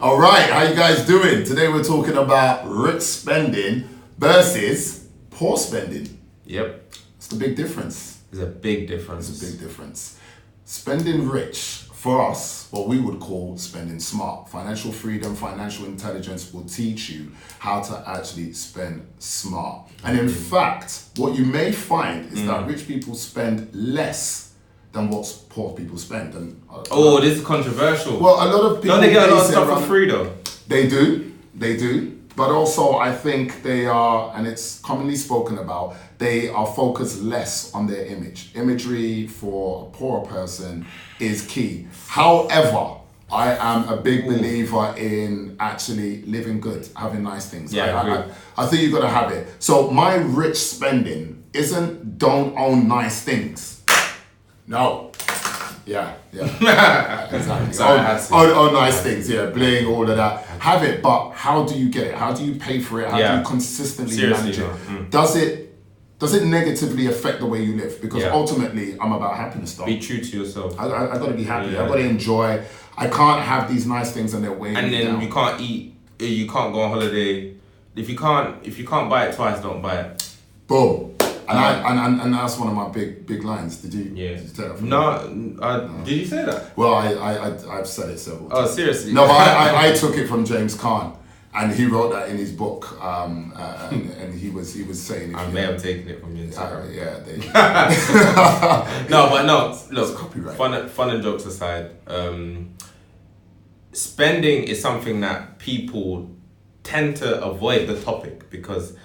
All right, how you guys doing? Today we're talking about rich spending versus poor spending. Yep, It's the big difference. there's a big It's difference. a big difference. Spending rich, for us, what we would call spending smart. Financial freedom, financial intelligence will teach you how to actually spend smart. And in fact, what you may find is that rich people spend less than what poor people spend. And Oh, this is controversial. well, a lot of people Don't they get a lot of base it stuff for around- free though? They do. But also, I think they are, and it's commonly spoken about, they are focused less on their image. Imagery for a poor person is key. However, I am a big believer in actually living good, having nice things. Yeah, I agree. I think you've got to have it. So my rich spending isn't don't own nice things. No. Yeah. Exactly. Sorry, I had to. Oh, nice things, yeah, bling, all of that. Have it, but how do you get it? How do you pay for it? How do Yeah. you consistently Seriously, manage it? Does it negatively affect the way you live? Because Yeah. ultimately, I'm about happiness, though. Be true to yourself. I got to be happy. Yeah. I got to enjoy. I can't have these nice things and they're weighing And me then down. you can't eat. You can't go on holiday. If you can't buy it twice, don't buy it. Boom. And that's one of my big lines. Did you? Yeah. Did you take that from me? No. Did you say that? Well, I've said it several times. Oh, seriously? No, but I took it from James Caan, and he wrote that in his book. And he was saying. If I you may know- have taken it from you. Sorry. yeah. They, No, but no. Look, It's copyright. fun and jokes aside, spending is something that people tend to avoid the topic because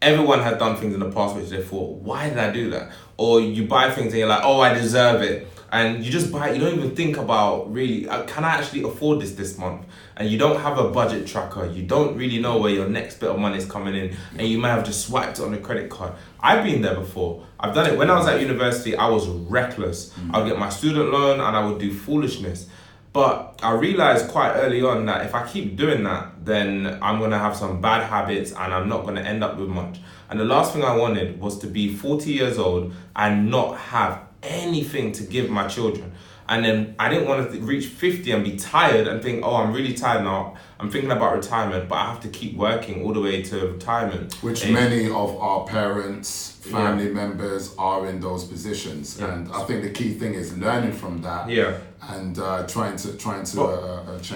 everyone has done things in the past which they thought, why did I do that? Or you buy things and you're like, oh, I deserve it. And you just buy it. You don't even think about really, can I actually afford this month? And you don't have a budget tracker. You don't really know where your next bit of money is coming in. And you might have just swiped it on a credit card. I've been there before. I've done it. When I was at university, I was reckless. I would get my student loan and I would do foolishness. But I realized quite early on that if I keep doing that, then I'm going to have some bad habits and I'm not going to end up with much. And the last thing I wanted was to be 40 years old and not have anything to give my children. And then I didn't want to reach 50 and be tired and think, oh, I'm really tired now. I'm thinking about retirement, but I have to keep working all the way to retirement. which And- many of our parents, family members are in those positions, Yeah. and I think the key thing is learning from that. Yeah. And trying to change.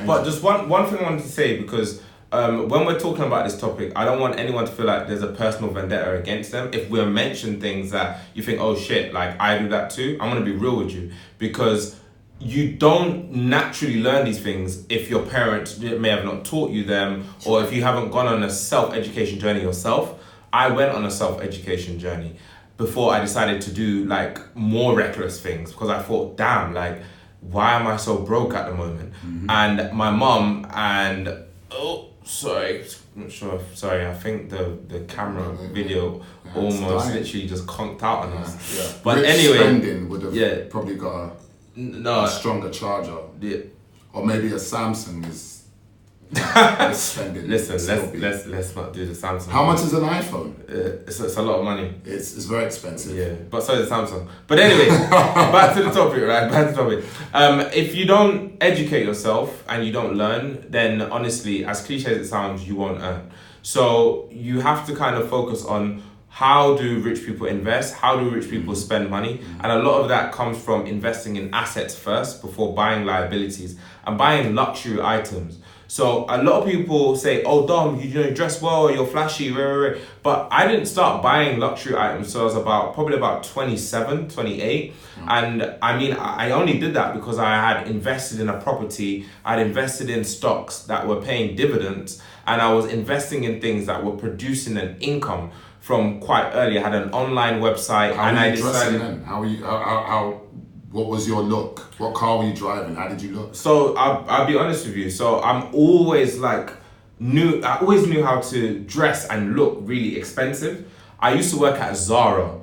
But just one thing I wanted to say, because when we're talking about this topic, I don't want anyone to feel like there's a personal vendetta against them. If we mention things that you think, oh shit, like I do that too, I'm going to be real with you. Because you don't naturally learn these things if your parents may have not taught you them, or if you haven't gone on a self-education journey yourself. I went on a self-education journey before I decided to do like more reckless things, because I thought, damn, like, why am I so broke at the moment? And my mom and sorry, not sure. Sorry, I think the camera video it's almost dying. literally just conked out on us. Yeah. But Rich anyway, spending would have yeah. probably got No, a stronger charger, yeah. or maybe a Samsung is spending. Listen, still be. let's not do the Samsung. How much is an iPhone? It's a lot of money. It's very expensive. Yeah, but so is Samsung. But anyway, back to the topic, right? Back to the topic. If you don't educate yourself and you don't learn, then honestly, as cliche as it sounds, you won't earn. So you have to kind of focus on how do rich people invest? How do rich people spend money? And a lot of that comes from investing in assets first before buying liabilities and buying luxury items. So a lot of people say, oh, Dom, you dress well, you're flashy, rah, rah, rah. But I didn't start buying luxury items, so I was probably about 27, 28. And I mean, I only did that because I had invested in a property, I'd invested in stocks that were paying dividends, and I was investing in things that were producing an income from quite early. I had an online website. How and were I you dressing decided. then? How were you? What was your look? What car were you driving? How did you look? So I'll be honest with you. So I'm always I always knew how to dress and look really expensive. I used to work at Zara.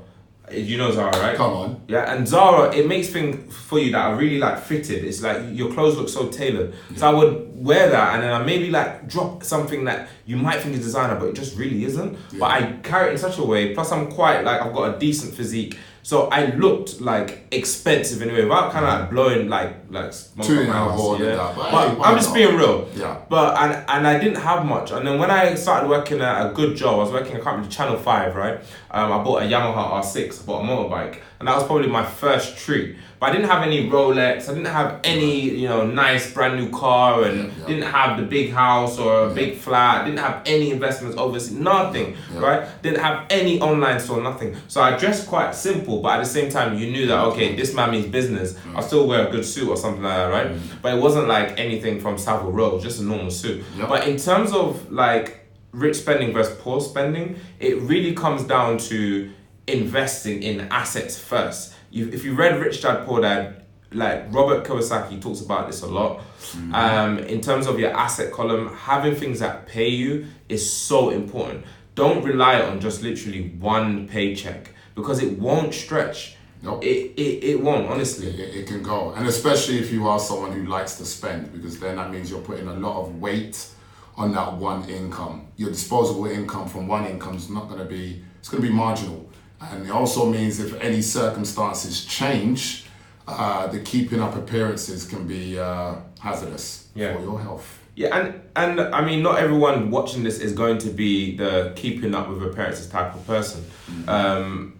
You know Zara, right? Come on. Yeah, and Zara, it makes things for you that are really fitted. It's like your clothes look so tailored. So I would wear that and then I maybe drop something that you might think is designer, but it just really isn't. Yeah. But I carry it in such a way. Plus I'm quite I've got a decent physique. So I looked like expensive anyway, without kind of like blowing like smoke Too up my ass, horn and yeah. that, but But hey, why I'm just not? being real. Yeah. But and I didn't have much, and then when I started working at a good job, I was working at company Channel 5, right? I bought a Yamaha R6, I bought a motorbike, and that was probably my first treat. But I didn't have any Rolex, I didn't have any, nice brand new car, and didn't have the big house or a big flat, didn't have any investments overseas, nothing, right? Didn't have any online store, nothing. So I dressed quite simple, but at the same time, you knew that, okay, this man means business. I'll still wear a good suit or something like that, right? But it wasn't like anything from Savile Row, just a normal suit. But in terms of like rich spending versus poor spending, it really comes down to investing in assets first. If you read Rich Dad Poor Dad, like Robert Kiyosaki talks about this a lot. In terms of your asset column, having things that pay you is so important. Don't rely on just literally one paycheck, because it won't stretch. Nope. It won't, honestly. It can go. And especially if you are someone who likes to spend, because then that means you're putting a lot of weight on that one income. Your disposable income from one income is not going to be, it's going to be marginal. And it also means if any circumstances change, the keeping up appearances can be hazardous for your health. Yeah, and I mean, not everyone watching this is going to be the keeping up with appearances type of person.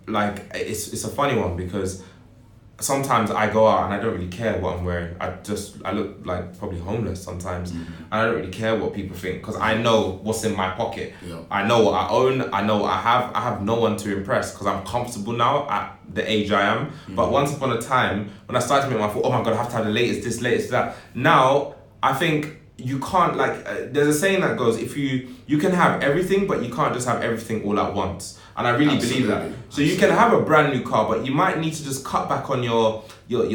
Like, it's a funny one, because sometimes I go out and I don't really care what I'm wearing. I look like probably homeless sometimes. And I don't really care what people think, because I know what's in my pocket. I know what I own. I know what I have. I have no one to impress, because I'm comfortable now at the age I am. But once upon a time, when I started to make my thought, oh my God, I have to have the latest this, latest that. Now, I think you can't, there's a saying that goes, if you can have everything, but you can't just have everything all at once. And I really believe that. So you can have a brand new car, but you might need to just cut back on your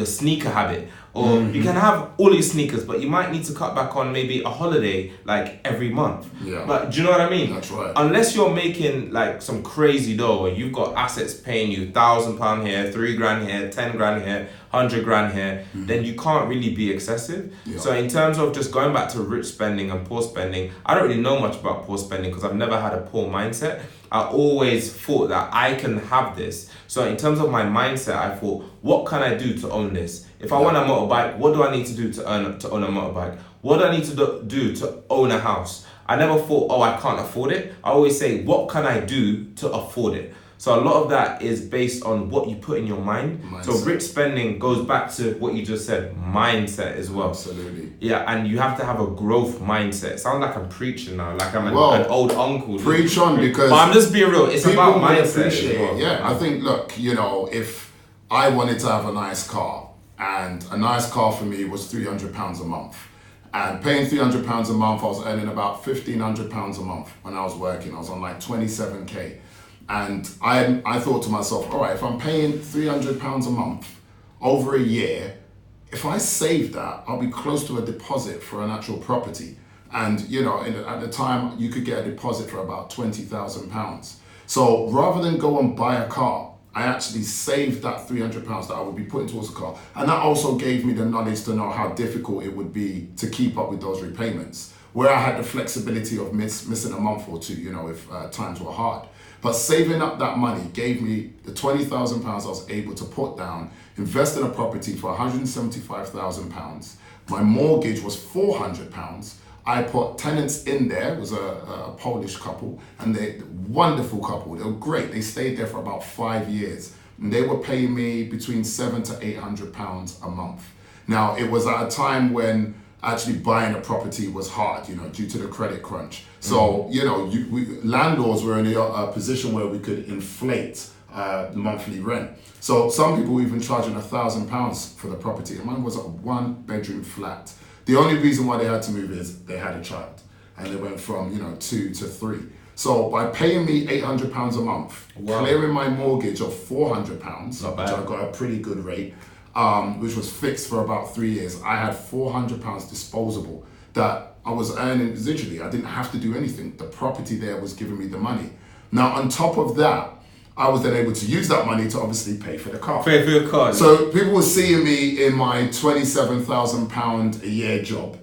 sneaker habit. Or you can have all your sneakers, but you might need to cut back on maybe a holiday like every month. But do you know what I mean? That's right. Unless you're making like some crazy dough, where you've got assets paying you £1,000 here, £3,000 here, 10 grand here, 100 grand here, then you can't really be excessive. So in terms of just going back to rich spending and poor spending, I don't really know much about poor spending, because I've never had a poor mindset. I always thought that I can have this. So in terms of my mindset, I thought, what can I do to own this? If I want a motorbike, what do I need to do to own a motorbike? What do I need to do to own a house? I never thought, oh, I can't afford it. I always say, what can I do to afford it? So a lot of that is based on what you put in your mind. Mindset. So rich spending goes back to what you just said, mindset as well. Absolutely. Yeah, and you have to have a growth mindset. It sounds like I'm preaching now, like I'm an old uncle. Preach on, because but I'm just being real. It's about mindset. Yeah, I think, look, if I wanted to have a nice car, and a nice car for me was £300 a month, and paying £300 a month, I was earning about £1,500 a month when I was working. I was on like 27k. And I thought to myself, all right, if I'm paying £300 a month over a year, if I save that, I'll be close to a deposit for an actual property. And, at the time, you could get a deposit for about £20,000. So rather than go and buy a car, I actually saved that £300 that I would be putting towards a car. And that also gave me the knowledge to know how difficult it would be to keep up with those repayments, where I had the flexibility of missing a month or two, if times were hard. But saving up that money gave me the £20,000 I was able to put down, invest in a property for £175,000. My mortgage was £400. I put tenants in there. It was a Polish couple, and they wonderful couple. They were great. They stayed there for about 5 years, and they were paying me between £700 to £800 a month. Now, it was at a time when actually buying a property was hard, due to the credit crunch. So, landlords were in a position where we could inflate the monthly rent. So some people were even charging £1,000 for the property, and mine was a 1-bedroom flat. The only reason why they had to move is they had a child, and they went from 2 to 3. So by paying me £800 a month, clearing my mortgage of £400, which I got a pretty good rate, which was fixed for about 3 years, I had £400 disposable that I was earning residually. I didn't have to do anything. The property there was giving me the money. Now, on top of that, I was then able to use that money to obviously pay for the car. Pay for your car. So people were seeing me in my £27,000 a year job,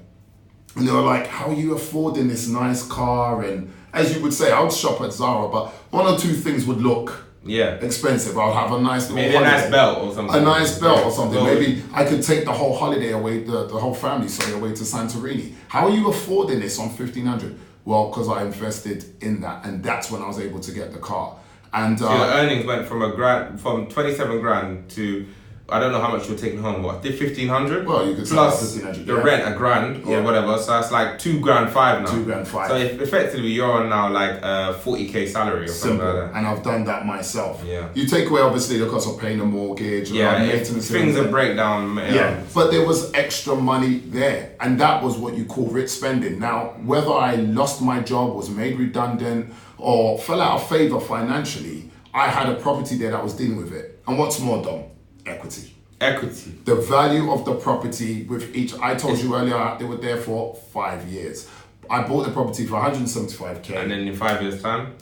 and they were like, how are you affording this nice car? And as you would say, I would shop at Zara, but one or two things would look Yeah. expensive. I'll have a nice little Maybe a holiday. nice belt or something. A nice belt or something. Well, Maybe I could take the whole holiday away, the whole family, sorry, away to Santorini. How are you affording this on 1,500? Well, because I invested in that, and that's when I was able to get the car. And so your earnings went from 27 grand to, I don't know how much you were taking home. What, 1,500? Well, you could say plus 1,500, the yeah. rent a grand or Yeah. whatever. So that's like 2 grand 5 now. 2 grand 5. So effectively you're on now like a 40k salary or something Simple. like that. And I've done that myself. Yeah. You take away obviously the cost of paying a mortgage, Yeah, maintenance, things and are breakdown. yeah, but there was extra money there, and that was what you call rich spending. Now, whether I lost my job, was made redundant, or fell out of favor financially, I had a property there that was dealing with it. And what's more, Dom? Equity. Equity. The value of the property with each, I told you earlier, they were there for 5 years. I bought the property for 175k. And then in 5 years' time?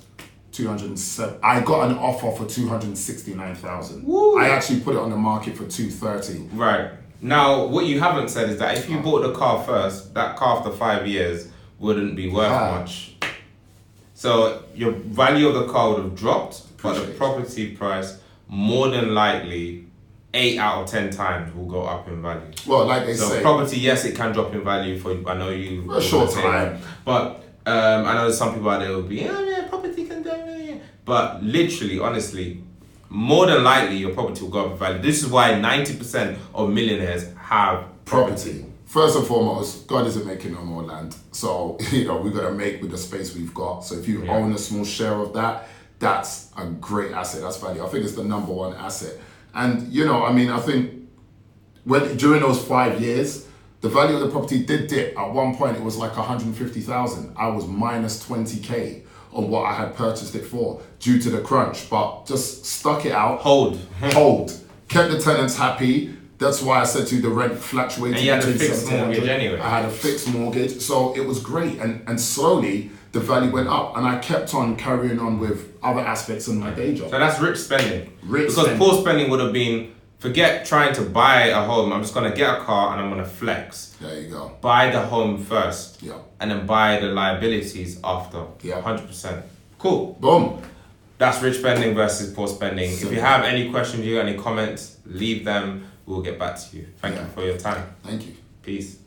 207. I got an offer for 269,000. Woo. I actually put it on the market for 230. Right. Now, what you haven't said is that if you bought the car first, that car after 5 years wouldn't be worth much. So your value of the car would have dropped, but the property price, more than likely, 8 out of 10 times will go up in value. Well, like they So say, property, yes, it can drop in value for, I know you... for a short say time. that. But I know some people out there will be, yeah, property can do it. But literally, honestly, more than likely your property will go up in value. This is why 90% of millionaires have Property. First and foremost, God isn't making no more land. So, we've got to make with the space we've got. So if you own a small share of that, that's a great asset. That's value. I think it's the number one asset. And, I think during those 5 years, the value of the property did dip. At one point, it was like 150,000. I was minus 20k on what I had purchased it for due to the crunch, but just stuck it out. Hold. Kept the tenants happy. That's why I said to you the rent fluctuated. And you had a between fixed 700. mortgage anyway. I had a fixed mortgage, so it was great. And slowly, the value went up. And I kept on carrying on with other aspects in my day job. So that's rich spending. Rich because spending. poor spending would have been, forget trying to buy a home. I'm just going to get a car and I'm going to flex. There you go. Buy the home first. Yeah. And then buy the liabilities after. Yeah. 100%. Cool. Boom. That's rich spending versus poor spending. So, if you have any questions, you got any comments, leave them. We'll get back to you. Thank you for your time. Thank you. Peace.